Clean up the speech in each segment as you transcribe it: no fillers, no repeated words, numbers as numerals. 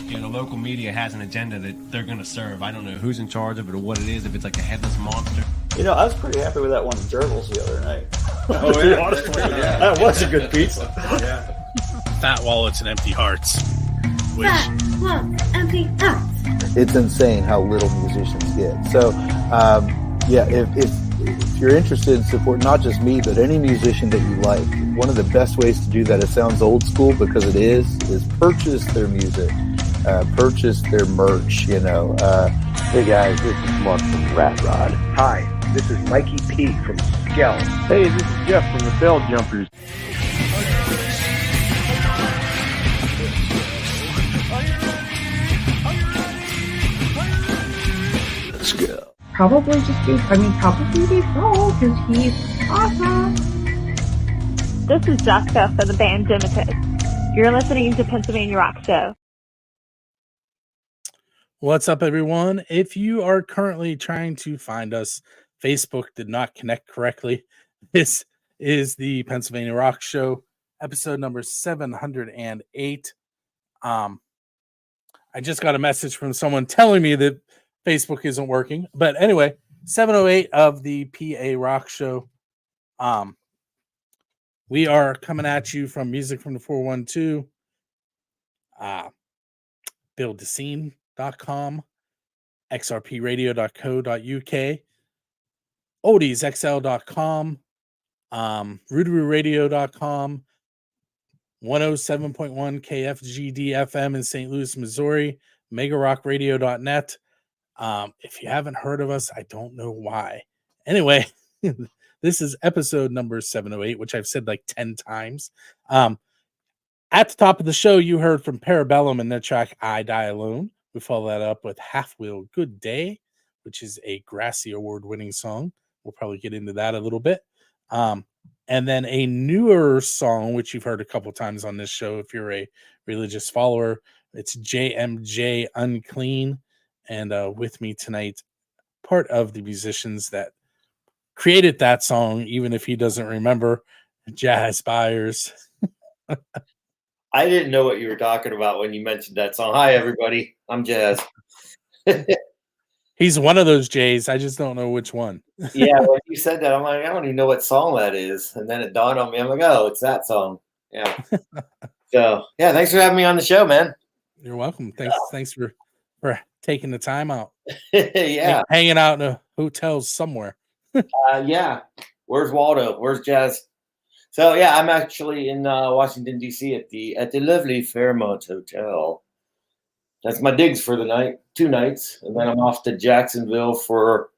You know, the local media has an agenda that they're going to serve. I don't know who's in charge of it or what it is, if it's like a headless monster. You know, I was pretty happy with that one Gerbils the other night. Oh, yeah. Honestly, yeah. That was a good pizza. Yeah. Fat wallets and empty hearts. Which... Fat wallets, empty hearts. It's insane how little musicians get. So, if you're interested in support, not just me, but any musician that you like, one of the best ways to do that, it sounds old school because it is purchase their music, purchase their merch, you know. Hey guys, this is Mark from Rat Rod. Hi, this is Mikey P from Skell. Hey, this is Jeff from the Bell Jumpers. Let's go. Probably Dave Grohl, because he's awesome. This is Jessica for the band Dimitus. You're listening to Pennsylvania Rock Show. What's up, everyone? If you are currently trying to find us, Facebook did not connect correctly. This is the Pennsylvania Rock Show, episode number 708. I just got a message from someone telling me that Facebook isn't working. But anyway, 708 of the PA Rock Show. We are coming at you from Music from the 412, BuildTheScene.com, xrpradio.co.uk, oldiesxl.com, rootaroo.radio.com, 107.1 KFGD FM in St. Louis, Missouri, megarockradio.net. If you haven't heard of us, I don't know why. Anyway, this is episode number 708, which I've said like 10 times. At the top of the show, you heard from Parabellum and their track I Die Alone. We follow that up with Half Wheel Good Day, which is a Grassy Award-winning song. We'll probably get into that a little bit. And then a newer song, which you've heard a couple times on this show if you're a religious follower. It's JMJ Unclean. And with me tonight, part of the musicians that created that song, even if he doesn't remember, Jazz Byers. I didn't know what you were talking about when you mentioned that song. Hi, everybody. I'm Jazz. He's one of those J's. I just don't know which one. Yeah, when you said that, I'm like, I don't even know what song that is. And then it dawned on me. I'm like, oh, it's that song. Yeah. So, yeah, thanks for having me on the show, man. You're welcome. Thanks for taking the time out. Yeah. Hanging out in a hotel somewhere. Yeah. Where's Waldo? Where's Jazz? So, yeah, I'm actually in Washington, D.C. at the lovely Fairmont Hotel. That's my digs for the night, 2 nights. And then I'm off to Jacksonville for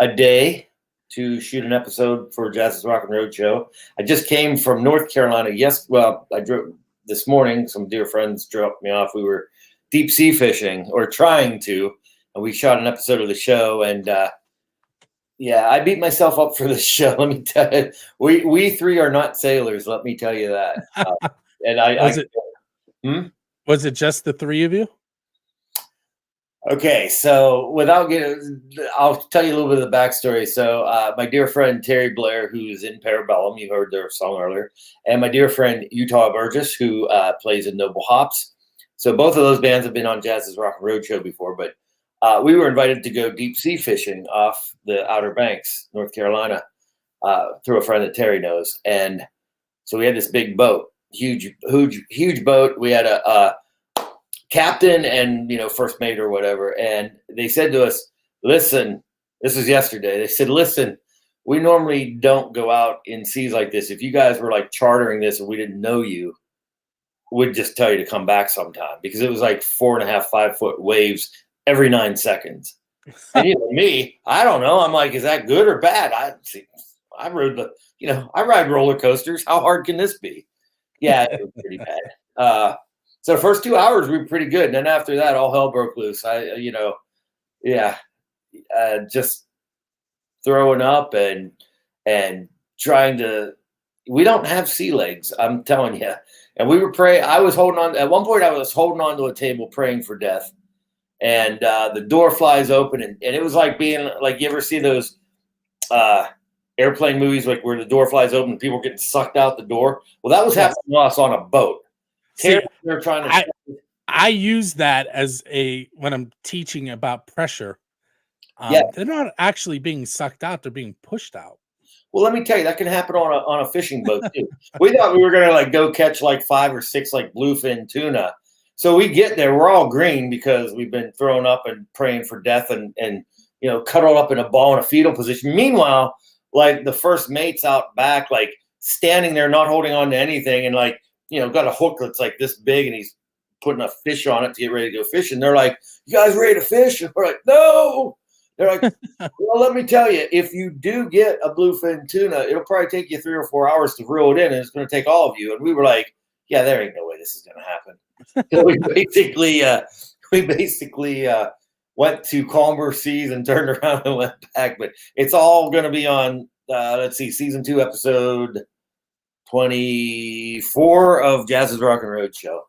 a day to shoot an episode for Jazz's Rock and Roadshow. I just came from North Carolina. I drove this morning. Some dear friends dropped me off. We were deep sea fishing, or trying to, and we shot an episode of the show. And yeah, I beat myself up for this show. Let me tell you, we three are not sailors. Let me tell you that. And was it just the three of you? Okay, so I'll tell you a little bit of the backstory. So my dear friend Terry Blair, who's in Parabellum, you heard their song earlier, and my dear friend Utah Burgess, who plays in Noble Hops. So both of those bands have been on Jazz's Rock and Roadshow before, but we were invited to go deep sea fishing off the Outer Banks, North Carolina, through a friend that Terry knows. And so we had this big boat, huge boat. We had a captain and, first mate or whatever. And they said to us, listen, this was yesterday. They said, listen, we normally don't go out in seas like this. If you guys were like chartering this and we didn't know you, we'd just tell you to come back sometime, because it was like 4.5, 5 foot waves every 9 seconds. And me, I don't know. I'm like, is that good or bad? I ride roller coasters. How hard can this be? Yeah, it was pretty bad. So the first 2 hours we were pretty good, and then after that, all hell broke loose. Just throwing up and trying to. We don't have sea legs, I'm telling you. And we were praying. I was holding on. At one point, I was holding on to a table praying for death, and the door flies open, and it was like being like, you ever see those airplane movies, like where the door flies open and people are getting sucked out the door? Well, that was happening to us on a boat. See, they're trying to. I use that as when I'm teaching about pressure. Yeah. They're not actually being sucked out; they're being pushed out. Well, let me tell you, that can happen on a fishing boat too. We thought we were gonna like go catch like 5 or 6 like bluefin tuna. So we get there, we're all green because we've been thrown up and praying for death and you know, cuddled up in a ball in a fetal position. Meanwhile, like the first mate's out back, like standing there, not holding on to anything, and like, you know, got a hook that's like this big, and he's putting a fish on it to get ready to go fishing. They're like, "You guys ready to fish?" And we're like, "No." They're like, "Well, let me tell you, if you do get a bluefin tuna, it'll probably take you 3 or 4 hours to reel it in, and it's going to take all of you." And we were like, "Yeah, there ain't no way this is going to happen." So we basically went to calmer seas and turned around and went back. But it's all going to be on, let's see, season 2, episode 24 of Jazz's Rockin' Roadshow.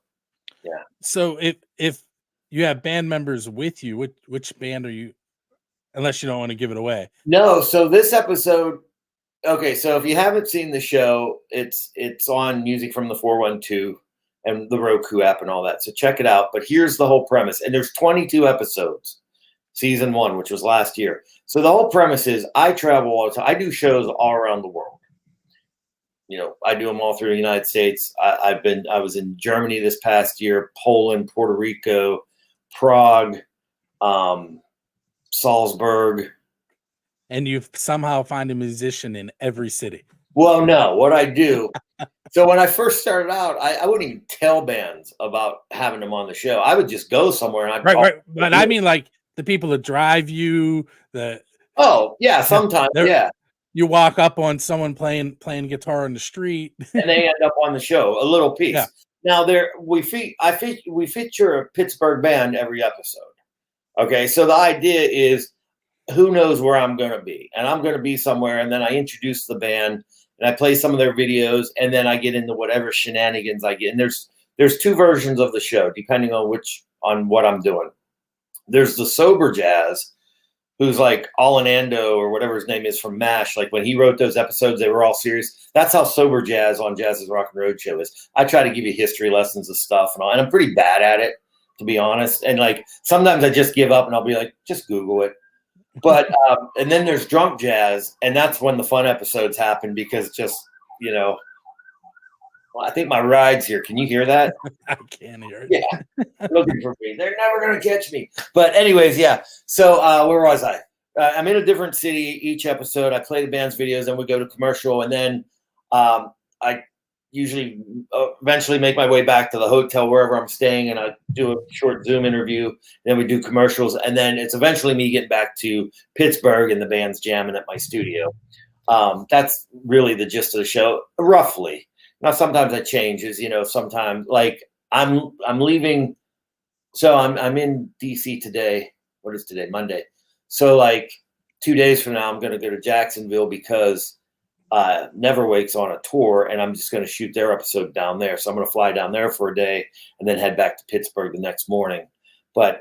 Yeah. So if you have band members with you, which band are you? Unless you don't want to give it away. No. So this episode. Okay. So if you haven't seen the show, it's on Music from the 412 and the Roku app and all that. So check it out. But here's the whole premise. And there's 22 episodes, season 1, which was last year. So the whole premise is I travel all the time. I do shows all around the world. You know, I do them all through the United States. I was in Germany this past year, Poland, Puerto Rico, Prague, Salzburg. And you somehow find a musician in every city. Well, no, what I do. So when I first started out, I wouldn't even tell bands about having them on the show. I would just go somewhere and I'd right. But I mean, like the people that drive you, oh yeah, sometimes yeah. You walk up on someone playing guitar in the street, and they end up on the show, a little piece. Yeah. Now we feature a Pittsburgh band every episode. Okay, so the idea is, who knows where I'm going to be, and I'm going to be somewhere, and then I introduce the band. And I play some of their videos, and then I get into whatever shenanigans I get. And there's 2 versions of the show, depending on what I'm doing. There's the sober jazz, who's like Alanando or whatever his name is from MASH. Like when he wrote those episodes, they were all serious. That's how sober jazz on Jazz's Rockin' Roadshow is. I try to give you history lessons of stuff and all, and I'm pretty bad at it, to be honest. And like sometimes I just give up and I'll be like, just Google it. But and then there's drunk jazz, and that's when the fun episodes happen because just, you know, well, I think my ride's here. Can you hear that? I can hear it. Yeah, looking for me. They're never gonna catch me. But anyways, yeah. So where was I? I'm in a different city each episode. I play the band's videos, then we go to commercial, and then I usually eventually make my way back to the hotel wherever I'm staying, and I do a short Zoom interview. Then we do commercials, and then it's eventually me getting back to Pittsburgh and the band's jamming at my studio. That's really the gist of the show, roughly. Now sometimes that changes, you know. Sometimes like I'm leaving, so I'm in DC today. What is today? Monday. So like 2 days from now, I'm going to go to Jacksonville because Never Wake's on a tour, and I'm just going to shoot their episode down there. So I'm going to fly down there for a day and then head back to Pittsburgh the next morning. But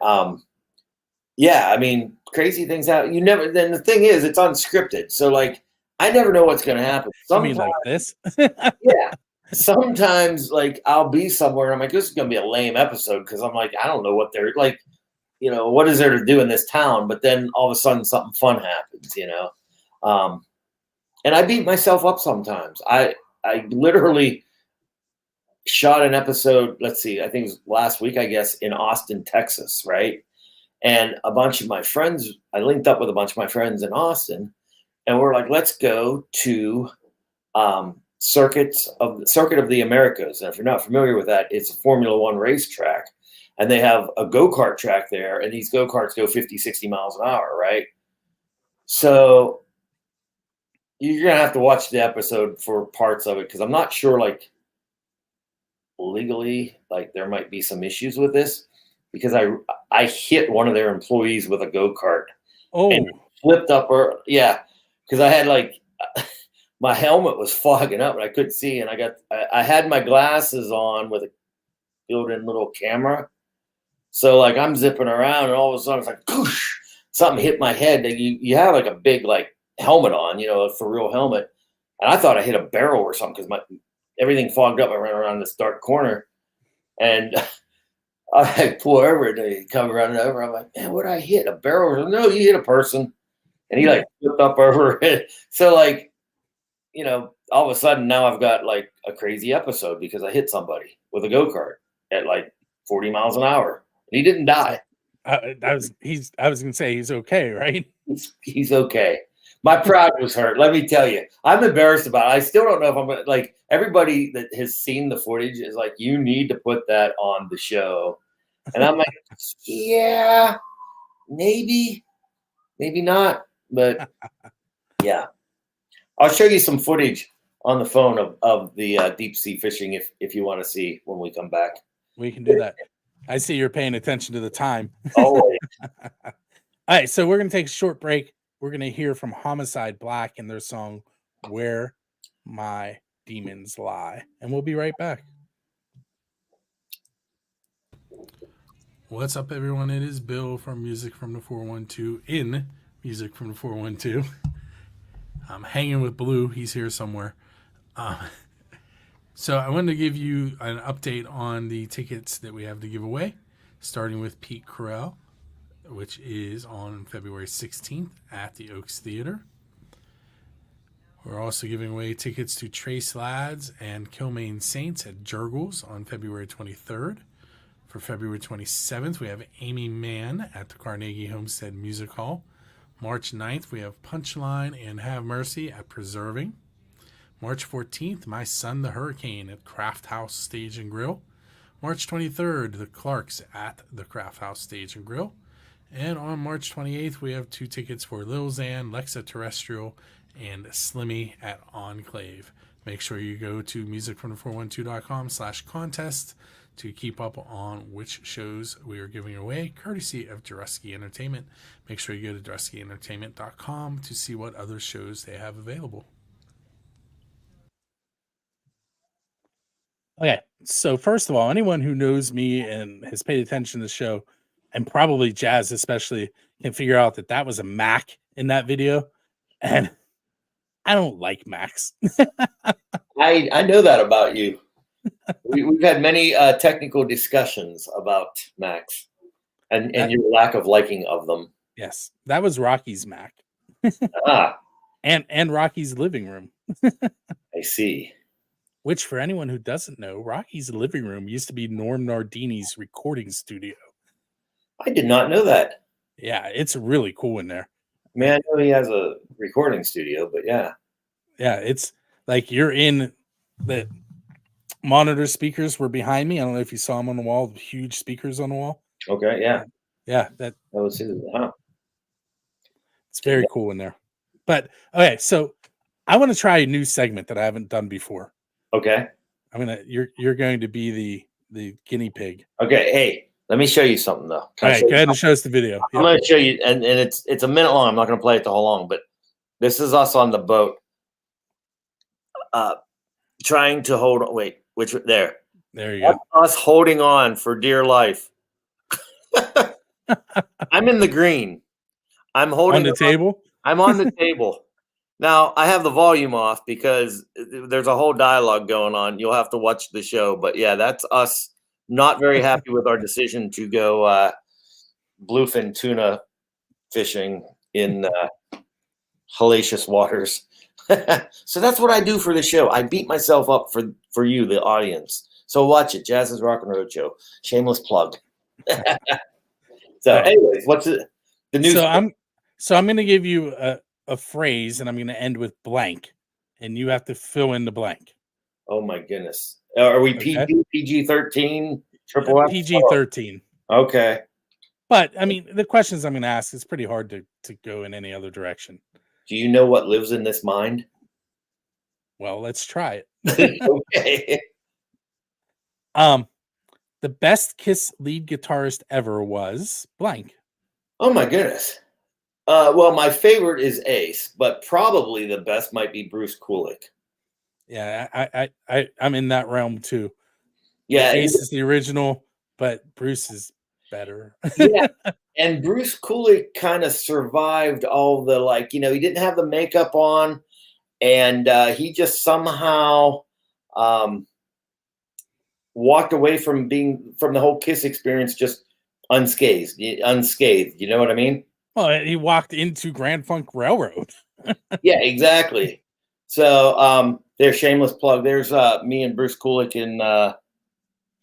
yeah, I mean, crazy things happen. Then the thing is, it's unscripted. So like, I never know what's going to happen. Sometimes, like this? Yeah. Sometimes like I'll be somewhere and I'm like, this is going to be a lame episode because I'm like, I don't know what they're like, you know, what is there to do in this town? But then all of a sudden something fun happens, you know? And I beat myself up sometimes. I literally shot an episode, let's see, I think it was last week, I guess, in Austin, Texas, right? And a bunch of my friends, I linked up with a bunch of my friends in Austin, and we're like, let's go to Circuit of the Americas. And if you're not familiar with that, it's a Formula One racetrack. And they have a go-kart track there, and these go-karts go 50, 60 miles an hour, right? So you're going to have to watch the episode for parts of it because I'm not sure, like, legally, like, there might be some issues with this because I hit one of their employees with a go-kart. Oh. And flipped up her. Yeah, because I had, like, my helmet was fogging up and I couldn't see, and I had my glasses on with a built-in little camera. So, like, I'm zipping around, and all of a sudden, it's like, whoosh, something hit my head. You have, like, a big, like, helmet on, you know, a for real helmet. And I thought I hit a barrel or something because everything fogged up. I ran around this dark corner. And I pull over and they come running over. I'm like, man, what did I hit? A barrel? No, you hit a person. And he like flipped up over it. So like, you know, all of a sudden now I've got like a crazy episode because I hit somebody with a go-kart at like 40 miles an hour. And he didn't die. I was gonna say he's okay, right? He's okay. My pride was hurt. Let me tell you, I'm embarrassed about it. I still don't know if I'm gonna, like, everybody that has seen the footage is like, you need to put that on the show. And I'm like, yeah, maybe not, but yeah. I'll show you some footage on the phone of the deep sea fishing if you want to see when we come back. We can do that. I see you're paying attention to the time. Always. All right, so we're going to take a short break. We're going to hear from Homicide Black and their song, Where My Demons Lie. And we'll be right back. What's up, everyone? It is Bill from Music from the 412 in Music from the 412. I'm hanging with Blue. He's here somewhere. So I wanted to give you an update on the tickets that we have to give away, starting with Pete Carell, which is on February 16th at the Oaks Theater. We're also giving away tickets to Trace Lads and Kilmaine Saints at Jurgles on February 23rd. For February 27th, we have Amy Mann at the Carnegie Homestead Music Hall. March 9th, we have Punchline and Have Mercy at Preserving. March 14th, My Son the Hurricane at Craft House Stage and Grill. March 23rd, The Clarks at the Craft House Stage and Grill. And on March 28th, we have 2 tickets for Lil Xan, Lexa Terrestrial, and Slimmy at Enclave. Make sure you go to musicfrom412.com/contest to keep up on which shows we are giving away, courtesy of Druski Entertainment. Make sure you go to druskyentertainment.com to see what other shows they have available. Okay, so first of all, anyone who knows me and has paid attention to the show, and probably Jazz especially, can figure out that that was a Mac in that video, and I don't like Macs. I know that about you. We've had many technical discussions about Macs and your lack of liking of them. Yes, that was Rocky's Mac. And Rocky's living room. I see. Which, for anyone who doesn't know, Rocky's living room used to be Norm Nardini's recording studio. I did not know that. Yeah, it's really cool in there. Man, I know he has a recording studio, but yeah. Yeah, it's like you're in the monitor speakers were behind me. I don't know if you saw them on the wall, the huge speakers on the wall. Okay, yeah. Yeah, that was his, huh? It's very cool in there. But okay, so I want to try a new segment that I haven't done before. Okay. You're going to be the guinea pig. Okay, hey, let me show you something though. All right, go ahead and show us the video. I'm going to show you, and it's a minute long. I'm not going to play it the whole long, but this is us on the boat, trying to hold. Wait, there? There you go. Us holding on for dear life. I'm in the green. I'm holding on the table. I'm on the table. Now, I have the volume off because there's a whole dialogue going on. You'll have to watch the show. But, yeah, that's us not very happy with our decision to go bluefin tuna fishing in hellacious waters. So that's what I do for the show. I beat myself up for you, the audience. So watch it. Jazz's Rockin' Roadshow. Shameless plug. So, anyways, what's the news? So I'm going to give you a phrase, and I'm going to end with blank, and you have to fill in the blank. Oh my goodness! Are we PG-13, triple F? PG-13. Okay. But I mean, the questions I'm going to ask is pretty hard to go in any other direction. Do you know what lives in this mind? Well, let's try it. Okay. The best Kiss lead guitarist ever was blank. Oh my goodness. Well, my favorite is Ace, but probably the best might be Bruce Kulick. Yeah, I'm in that realm too. Yeah, Ace is the original, but Bruce is better. Yeah, and Bruce Kulick kind of survived all the he didn't have the makeup on, and he just somehow walked away from the whole Kiss experience just unscathed. You know what I mean? Well, he walked into Grand Funk Railroad. Yeah, exactly. So there's shameless plug. There's me and Bruce Kulick in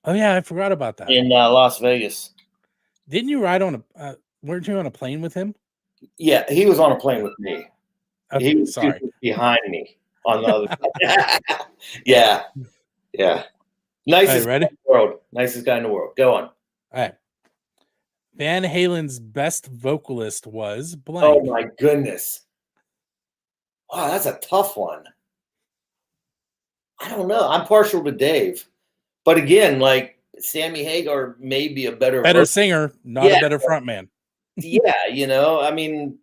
Oh yeah, I forgot about that. in Las Vegas. Didn't you ride on a? Weren't you on a plane with him? Yeah, he was on a plane with me. Okay, He was sorry. behind me on the other side. Yeah. Nicest ready? guy in the world. Nicest guy in the world. Go on. All right. Van Halen's best vocalist was blank. Oh my goodness. Wow, that's a tough one. I don't know. I'm partial to Dave. But again, like Sammy Hagar may be a better singer, not a better frontman. Yeah, I mean,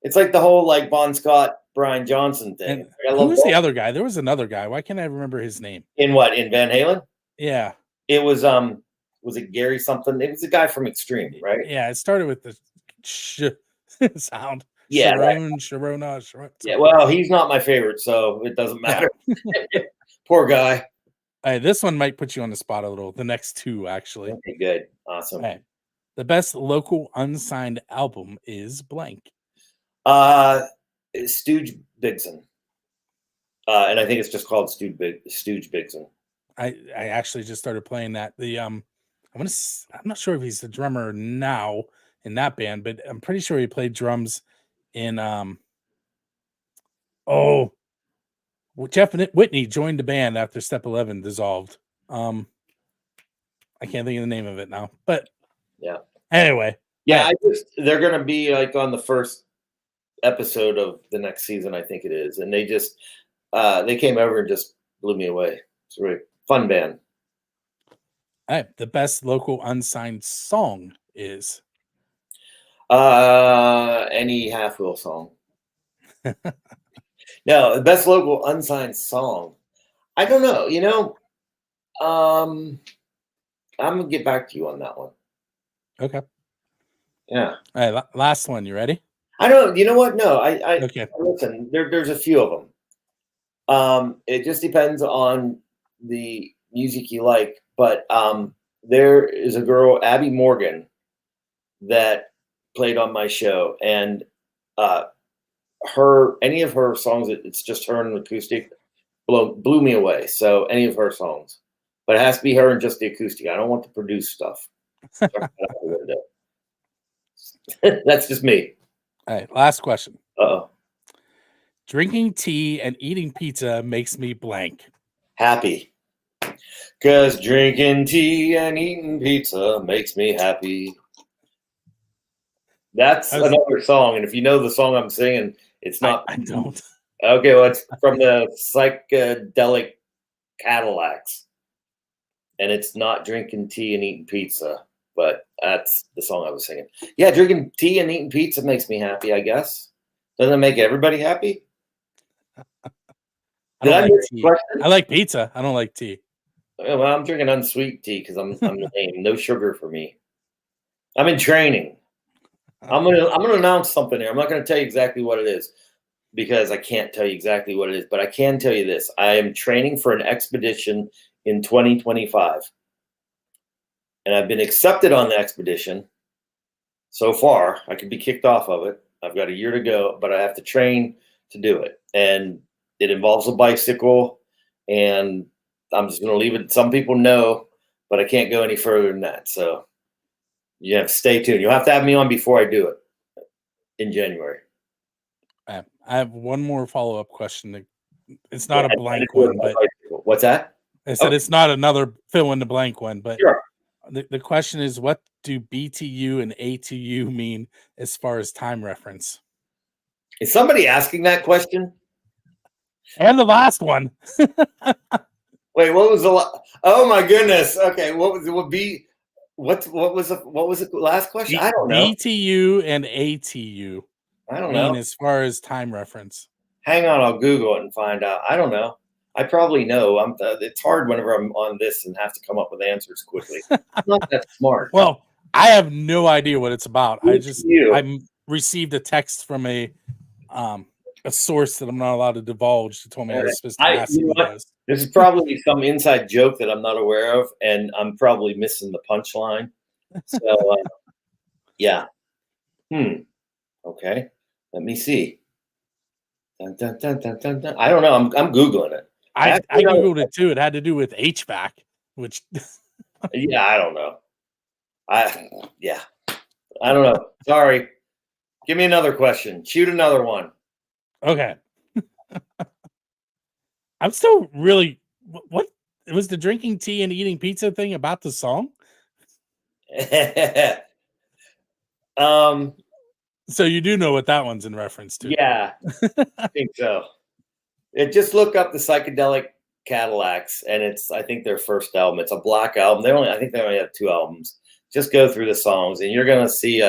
it's like the whole like Bon Scott, Brian Johnson thing. Who was the other guy? There was another guy. Why can't I remember his name? In what? In Van Halen? Yeah. It was it Gary something? It was a guy from Extreme, right? Yeah, it started with the sound. Yeah, Sharona. Yeah, well, he's not my favorite, so it doesn't matter. Poor guy. Hey, this one might put you on the spot a little. The next two, actually. Okay, good. Awesome. Hey, the best local unsigned album is blank. Stooge Bigson. And I think it's just called Stooge Bigson. I actually just started playing that. I'm not sure if he's the drummer now in that band, but I'm pretty sure he played drums in Jeff Whitney joined the band after Step 11 dissolved. I can't think of the name of it now, but yeah. Anyway, yeah, they're gonna be like on the first episode of the next season, I think it is, and they just they came over and just blew me away. It's a really fun band. All right, the best local unsigned song is any Half Wheel song. No, the best local unsigned song. I don't know. I'm gonna get back to you on that one. Okay. Yeah. All right, last one. You ready? I don't. You know what? No. Okay. Listen. There's a few of them. It just depends on the music you like. But there is a girl, Abby Morgan, that played on my show, and any of her songs, it's just her and acoustic, blew me away. So any of her songs, but it has to be her and just the acoustic. I don't want to produce stuff. That's just me. All right, last question. Uh-oh. Drinking tea and eating pizza makes me blank. Happy. Because drinking tea and eating pizza makes me happy. That's another song, and if you know the song I'm singing, it's not. I don't. Okay, well, it's from the Psychedelic Cadillacs, and it's not drinking tea and eating pizza, but that's the song I was singing. Yeah, drinking tea and eating pizza makes me happy, I guess. Doesn't it make everybody happy? I like pizza. I don't like tea. Well, I'm drinking unsweet tea because I'm lame. No sugar for me. I'm in training. I'm gonna announce something here. I'm not gonna tell you exactly what it is because I can't tell you exactly what it is, but I can tell you this. I am training for an expedition in 2025. And I've been accepted on the expedition so far. I could be kicked off of it. I've got a year to go, but I have to train to do it. And it involves a bicycle, and I'm just going to leave it. Some people know, but I can't go any further than that. So you have to stay tuned. You'll have to have me on before I do it in January. I have one more follow-up question. It's not a blank one, but what's that? I said it's not another fill in the blank one, but sure. The question is, what do BTU and ATU mean as far as time reference? Is somebody asking that question? And the last one. Wait, what was oh my goodness. Okay, what was the last question? I don't know. BTU and ATU. I don't know. As far as time reference. Hang on, I'll Google it and find out. I don't know. I probably know. It's hard whenever I'm on this and have to come up with answers quickly. I'm not that smart. Well, I have no idea what it's about. I received a text from a a source that I'm not allowed to divulge that told me I was supposed to ask you know you what? those. This is probably some inside joke that I'm not aware of, and I'm probably missing the punchline. So, yeah. Okay. Let me see. Dun, dun, dun, dun, dun, dun. I don't know. I'm Googling it. I Googled it too. It had to do with HVAC, which Yeah, I don't know. I don't know. Sorry. Give me another question. Shoot another one. okay. I'm still really what it was the drinking tea and eating pizza thing about the song. So you do know what that one's in reference to. Yeah, I think so. Just look up the Psychedelic Cadillacs, and it's I think their first album. It's a black album. I think they only have 2 albums. Just go through the songs, and you're gonna see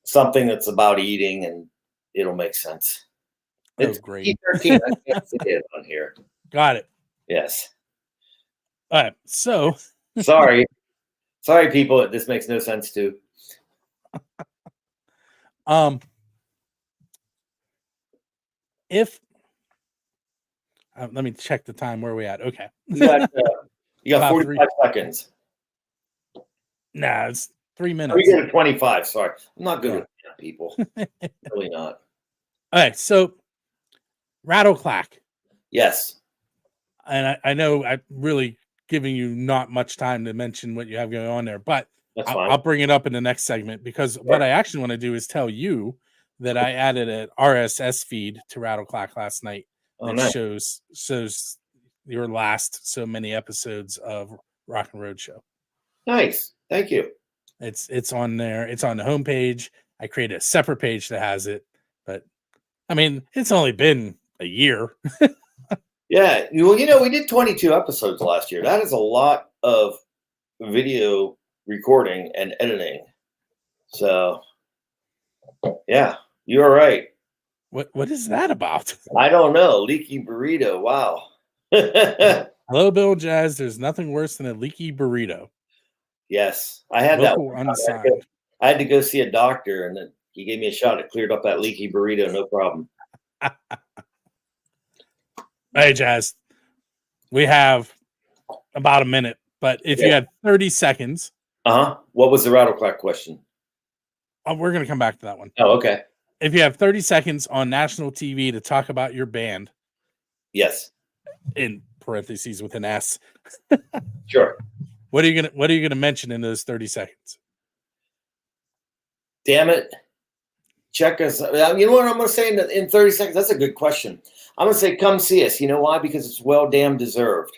something that's about eating, and it'll make sense. It's great. P13. I can't see it on here. Got it. Yes. All right. So Sorry, people. This makes no sense to. If let me check the time. Where are we at? Okay. You got About 45 seconds. Nah, it's 3 minutes. We get 25. Sorry, I'm not good at that, people. Really not. All right. So Rattleclack. Yes. And I know I'm really giving you not much time to mention what you have going on there, but That's fine. I'll bring it up in the next segment because what I actually want to do is tell you that I added an RSS feed to Rattleclack last night that nice. shows your last so many episodes of Rockin' Roadshow. Nice. Thank you. It's on there. It's on the homepage. I created a separate page that has it, but I mean, it's only been a year. Yeah. Well, we did 22 episodes last year. That is a lot of video recording and editing. So, yeah, you're right. What is that about? I don't know. Leaky burrito. Wow. Hello, Bill Jazz. There's nothing worse than a leaky burrito. Yes, I had Local that. unsigned. I had to go see a doctor, and then he gave me a shot. It cleared up that leaky burrito, no problem. Hey, Jazz. We have about a minute, but if you had 30 seconds. What was the Rattleclack question? We're going to come back to that one. Oh, okay. If you have 30 seconds on national TV to talk about your band. Yes. In parentheses with an S. Sure. What are you gonna mention in those 30 seconds? Damn it. Check us. You know what I'm going to say in 30 seconds? That's a good question. I'm going to say, come see us. You know why? Because it's well damn deserved.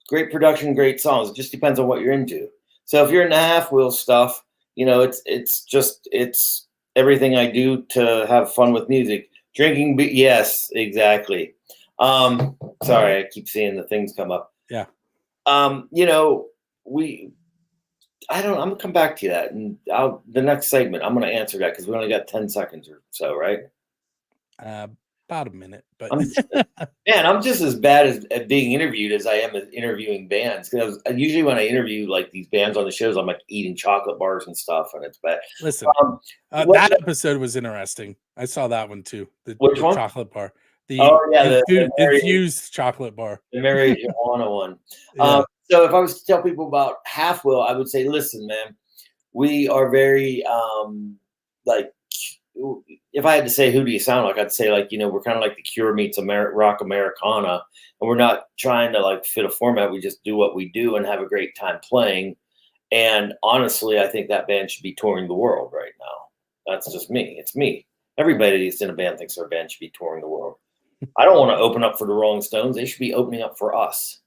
Great production, great songs. It just depends on what you're into. So if you're in the half wheel stuff, it's everything I do to have fun with music. Drinking, yes, exactly. Sorry, I keep seeing the things come up. Yeah. I'm gonna come back to that, and the next segment I'm gonna answer that because we only got 10 seconds or so, right? About a minute, but I'm just as bad at being interviewed as I am at interviewing bands. Because usually when I interview like these bands on the shows, I'm like eating chocolate bars and stuff, and it's bad. Listen, that episode was interesting. I saw that one too. The chocolate bar. The infused chocolate bar. The Mary Joanna one. Yeah. So if I was to tell people about Half Wheel, I would say, listen, man, we are very if I had to say who do you sound like, I'd say we're kind of like the Cure meets rock Americana, and we're not trying to fit a format. We just do what we do and have a great time playing. And honestly, I think that band should be touring the world right now. That's just me. It's me. Everybody that's in a band thinks their band should be touring the world. I don't want to open up for the Rolling Stones. They should be opening up for us.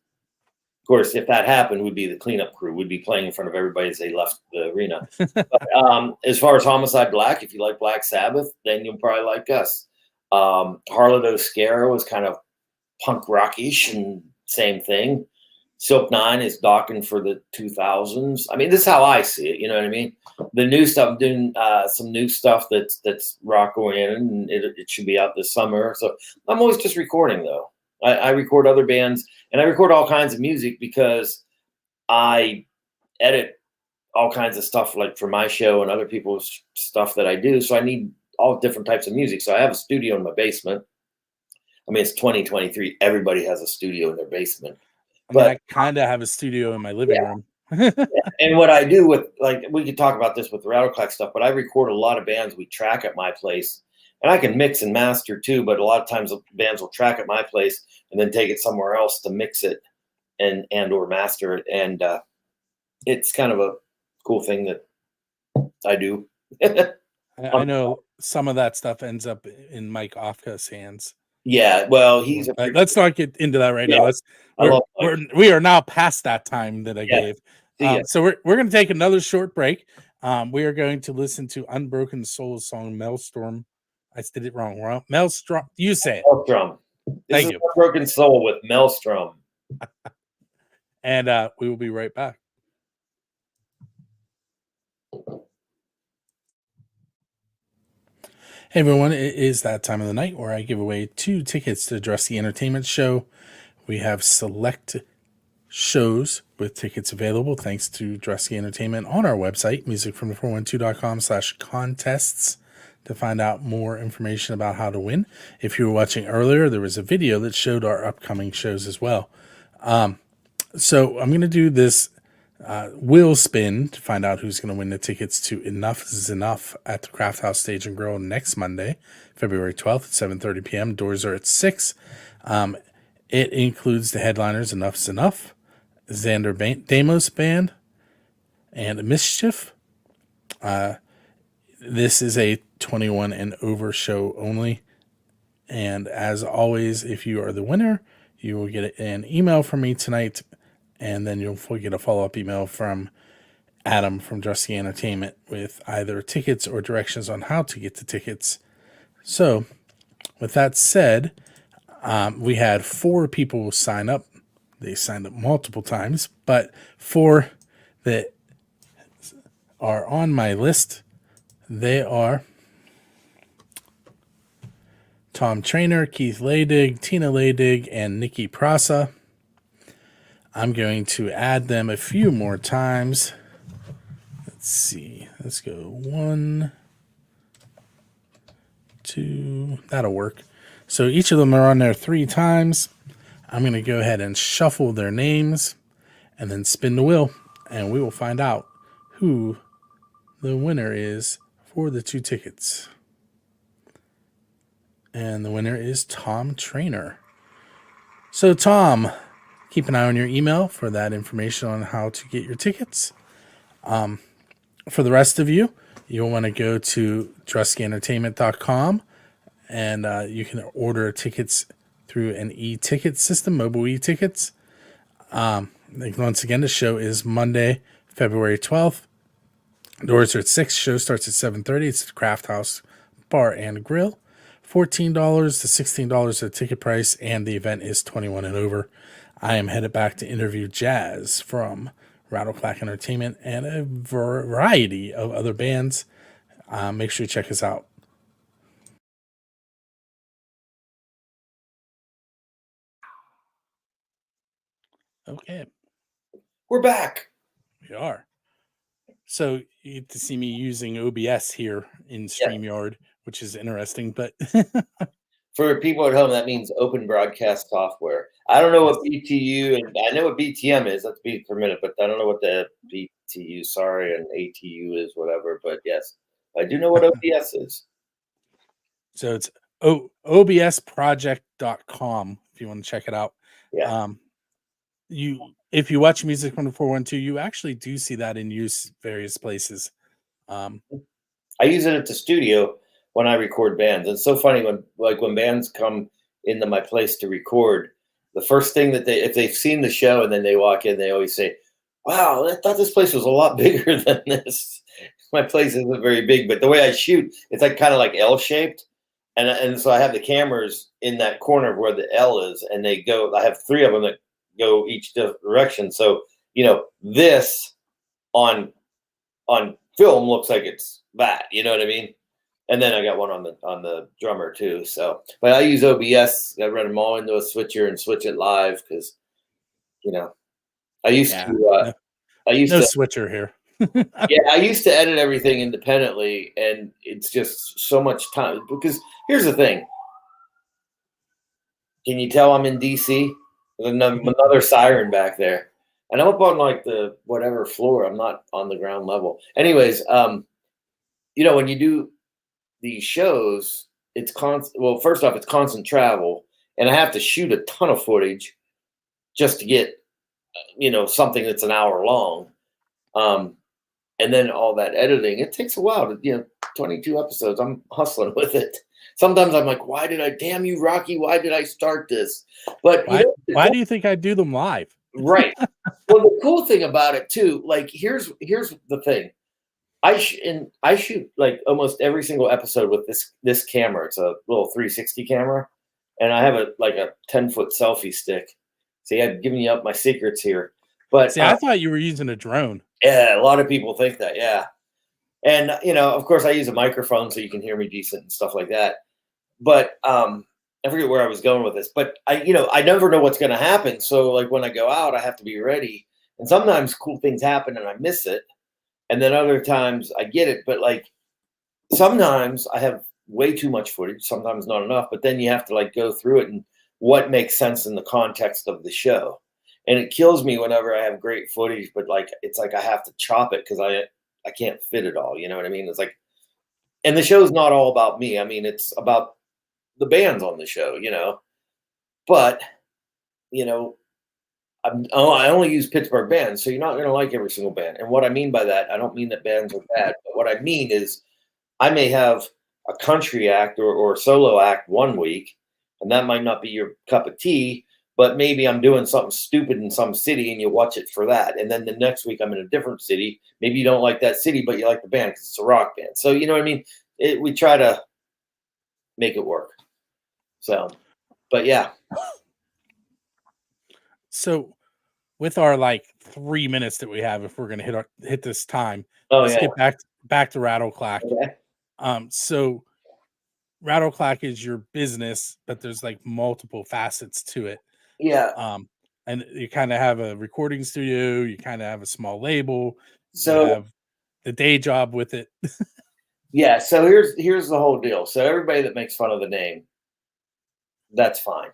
Of course, if that happened, we'd be the cleanup crew. We'd be playing in front of everybody as they left the arena. But, as far as Homicide Black, if you like Black Sabbath, then you'll probably like us. Harlow O'Hara was kind of punk rockish and same thing. Silk Nine is docking for the 2000s. I mean, this is how I see it. You know what I mean? The new stuff, I'm doing some new stuff that's rock oriented, and it should be out this summer. So I'm always just recording, though. I record other bands, and I record all kinds of music because I edit all kinds of stuff for my show and other people's stuff that I do. So I need all different types of music. So I have a studio in my basement. I mean, it's 2023. Everybody has a studio in their basement. I kind of have a studio in my living room. And what I do with, like, we could talk about this with the Rattleclack stuff, but I record a lot of bands we track at my place. And I can mix and master too, but a lot of times bands will track at my place and then take it somewhere else to mix it and or master it. And it's kind of a cool thing that I do. I know some of that stuff ends up in Mike Ofka's hands. Yeah, well, let's not get into that right now. We are now past that time that I gave. So we're going to take another short break. We are going to listen to Unbroken Soul's song Maelstrom. I did it wrong. Maelstrom. You say it. Maelstrom. Thank you. Unbroken Soul with Maelstrom. And we will be right back. Hey everyone, it is that time of the night where I give away 2 tickets to Dressy Entertainment Show. We have select shows with tickets available thanks to Dressy Entertainment on our website, musicfrom412.com/contests, to find out more information about how to win. If you were watching earlier, there was a video that showed our upcoming shows as well. So I'm going to do this wheel spin to find out who's going to win the tickets to Enough is Enough at the Craft House Stage and Grill next Monday, February 12th at 7:30 p.m. Doors are at 6. It includes the headliners Enough is Enough, Xander Damos Band, and Mischief. This is a 21 and over show only. And as always, if you are the winner, you will get an email from me tonight, and then you'll get a follow-up email from Adam from Dressy Entertainment with either tickets or directions on how to get the tickets. So, with that said, we had 4 people sign up. They signed up multiple times, but 4 that are on my list, they are Tom Trainer, Keith Laydig, Tina Laydig, and Nikki Prasa. I'm going to add them a few more times. Let's see. Let's go 1, 2. That'll work. So each of them are on there 3 times. I'm going to go ahead and shuffle their names and then spin the wheel, and we will find out who the winner is for the 2 tickets. And the winner is Tom Trainer. So Tom, keep an eye on your email for that information on how to get your tickets. For the rest of you, you'll want to go to dressyentertainment.com, and you can order tickets through an e-ticket system, mobile e-tickets. Once again, the show is Monday, February 12th. Doors are at 6. Show starts at 7:30. It's the Craft House Bar and Grill. $14 to $16 the ticket price, and the event is 21 and over. I am headed back to interview Jazz from Rattleclack Entertainment and a variety of other bands. Make sure you check us out. Okay. We're back. We are. So you get to see me using OBS here in StreamYard, which is interesting, but for people at home, that means open broadcast software. I don't know what BTU, and I know what BTM is. That's beat per minute, but I don't know what the BTU, and ATU is, whatever. But yes, I do know what OBS is. So it's obsproject.com if you want to check it out. Yeah. If you watch Music from the 412, you actually do see that in use various places. I use it at the studio when I record bands. It's so funny when bands come into my place to record, the first thing that if they've seen the show and then they walk in, they always say, "Wow, I thought this place was a lot bigger than this." My place isn't very big, but the way I shoot, it's like kind of like L-shaped. And so I have the cameras in that corner where the L is, and they go, I have 3 of them that go each direction. So, this on film looks like it's that, you know what I mean? And then I got one on the drummer too. So, but I use OBS. I run them all into a switcher and switch it live because, I used to switcher here. Yeah, I used to edit everything independently, and it's just so much time. Because here's the thing. Can you tell I'm in DC? There's another siren back there. And I'm up on like the whatever floor. I'm not on the ground level. Anyways, you know, when you do these shows, it's constant. Well, first off, it's constant travel, and I have to shoot a ton of footage just to get, you know, something that's an hour long. And then all that editing, it takes a while to, you know, 22 episodes. I'm hustling with it. Sometimes I'm like, damn you, Rocky, why did I start this? But why do you think I do them live? Right. Well, the cool thing about it too, like here's the thing. I shoot like almost every single episode with this camera. It's a little 360 camera, and I have a 10-foot selfie stick. See, I've given you up my secrets here. But see, I thought you were using a drone. Yeah, a lot of people think that. Yeah, and you know, of course, I use a microphone so you can hear me decent and stuff like that. But I forget where I was going with this. But I never know what's going to happen. So like when I go out, I have to be ready. And sometimes cool things happen and I miss it. And then other times I get it. But like sometimes I have way too much footage. Sometimes not enough. But then you have to like go through it and what makes sense in the context of the show. And it kills me whenever I have great footage, but like it's like I have to chop it because I can't fit it all. You know what I mean? It's like, and the show's not all about me. I mean, it's about the bands on the show, you know. But you know, I only use Pittsburgh bands, so you're not going to like every single band. And what I mean by that, I don't mean that bands are bad, but what I mean is I may have a country act or a solo act one week, and that might not be your cup of tea. But maybe I'm doing something stupid in some city and you watch it for that. And then the next week I'm in a different city. Maybe you don't like that city, but you like the band because it's a rock band. So, you know what I mean? We try to make it work. So, but yeah. So with our like 3 minutes that we have, if we're going to hit this time, let's get back to Rattleclack. Okay. So Rattleclack is your business, but there's like multiple facets to it. Yeah. And you kind of have a recording studio, you kind of have a small label, so you have the day job with it. Yeah. So here's the whole deal. So everybody that makes fun of the name, that's fine.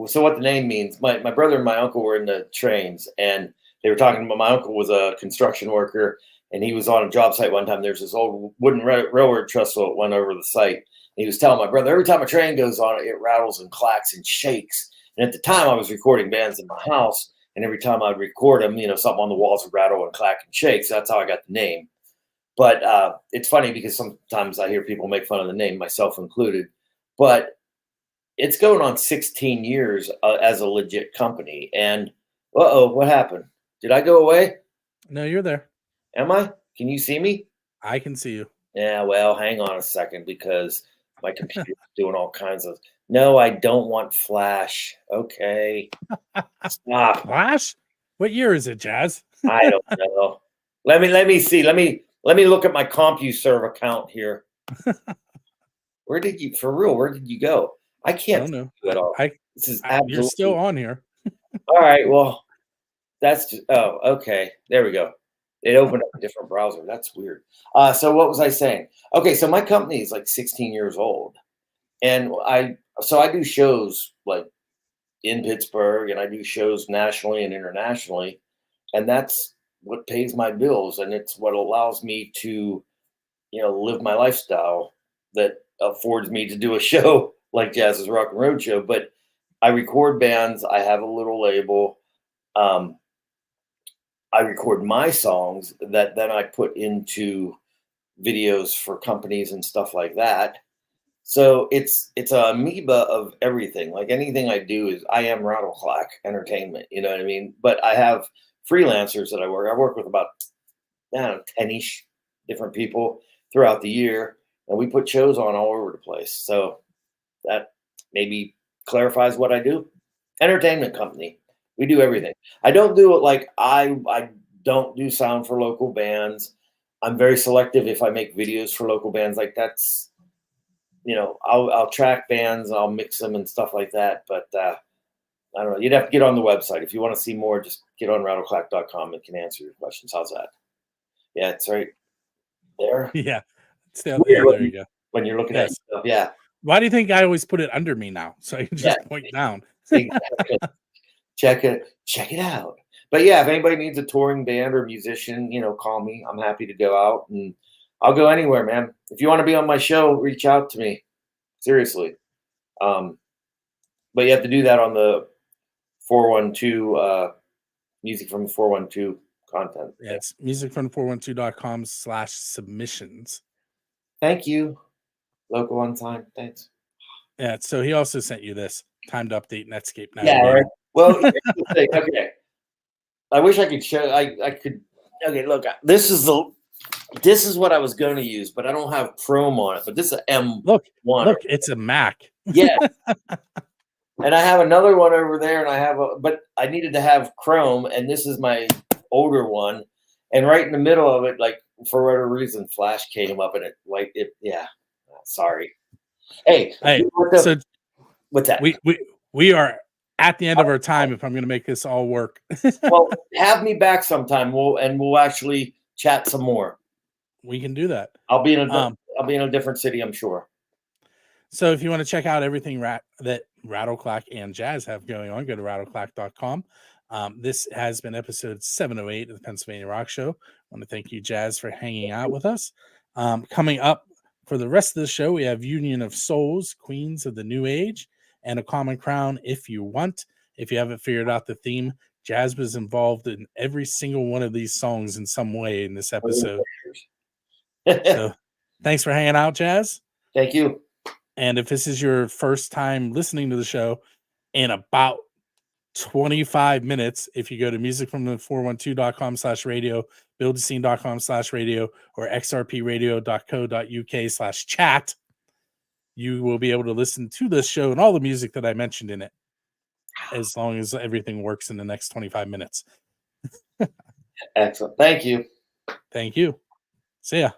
So what the name means, my brother and my uncle were in the trains and they were talking about, my uncle was a construction worker and he was on a job site one time. There's this old wooden railroad trestle that went over the site. And he was telling my brother, every time a train goes on, it rattles and clacks and shakes. And at the time I was recording bands in my house, and every time I'd record them, you know, something on the walls would rattle and clack and shake. So that's how I got the name. But it's funny because sometimes I hear people make fun of the name, myself included. But it's going on 16 years as a legit company. And what happened? Did I go away? No, you're there. Am I? Can you see me? I can see you. Yeah, well, hang on a second because my computer's doing all kinds of. No, I don't want Flash. Okay. Stop. Flash? What year is it, Jazz? I don't know. Let me see. Let me look at my CompuServe account here. Where did you go? I can't know. at all. This is absolutely. You're still on here. All right. Well, that's just, okay. There we go. It opened up a different browser. That's weird. So what was I saying? Okay, so my company is like 16 years old. And I do shows like in Pittsburgh, and I do shows nationally and internationally. And that's what pays my bills. And it's what allows me to, you know, live my lifestyle that affords me to do a show like Jazz's Rockin' Roadshow. But I record bands. I have a little label. I record my songs that then I put into videos for companies and stuff like that. So it's an amoeba of everything. Like anything I do is I am Rattleclack Entertainment. You know what I mean? But I have freelancers that I work with about 10-ish different people throughout the year, and we put shows on all over the place. So that maybe clarifies what I do. Entertainment company. We do everything. I don't do it like I don't do sound for local bands. I'm very selective if I make videos for local bands. Like that's, you know, I'll track bands, I'll mix them and stuff like that. But I don't know. You'd have to get on the website. If you want to see more, just get on rattleclack.com. It can answer your questions. How's that? Yeah, it's right there. Yeah. Weird There when you go. When you're looking Yes. at stuff, yeah. Why do you think I always put it under me now? So I can just Yeah. point down. Exactly. check it out. But yeah, if anybody needs a touring band or musician, call me. I'm happy to go out, and I'll go anywhere, man. If you want to be on my show, reach out to me. Seriously. But you have to do that on the 412 music from the 412 content. Yeah, it's musicfrom412.com/submissions. Thank you. Local on time. Thanks. Yeah, so he also sent you this timed update Netscape now. Yeah, right. Well, here's the thing. Okay. I wish I could show. I could. Okay, look. This is what I was going to use, but I don't have Chrome on it. But this is an M1. Look, it's a Mac. Yeah. And I have another one over there, and but I needed to have Chrome, and this is my older one. And right in the middle of it, like for whatever reason, Flash came up, and it. Yeah. Sorry. Hey. So what's that? We are at the end of our time. If I'm going to make this all work. Well, have me back sometime. We'll actually chat some more. We can do that. I'll be in a different city, I'm sure. So if you want to check out everything that Rattleclack and Jazz have going on, go to rattleclack.com. This has been episode 708 of the Pennsylvania Rock Show. I want to thank you, Jazz, for hanging out with us. Coming up for the rest of the show, we have Union of Souls, Queens of the New Age, and A Common Crown, If You Want. If you haven't figured out the theme, Jazz was involved in every single one of these songs in some way in this episode. So thanks for hanging out, Jazz. Thank you. And if this is your first time listening to the show, in about 25 minutes, if you go to musicfromthe412.com/radio, buildascene.com/radio, or xrpradio.co.uk/chat, you will be able to listen to this show and all the music that I mentioned in it, as long as everything works in the next 25 minutes. Excellent. Thank you. Thank you. See ya.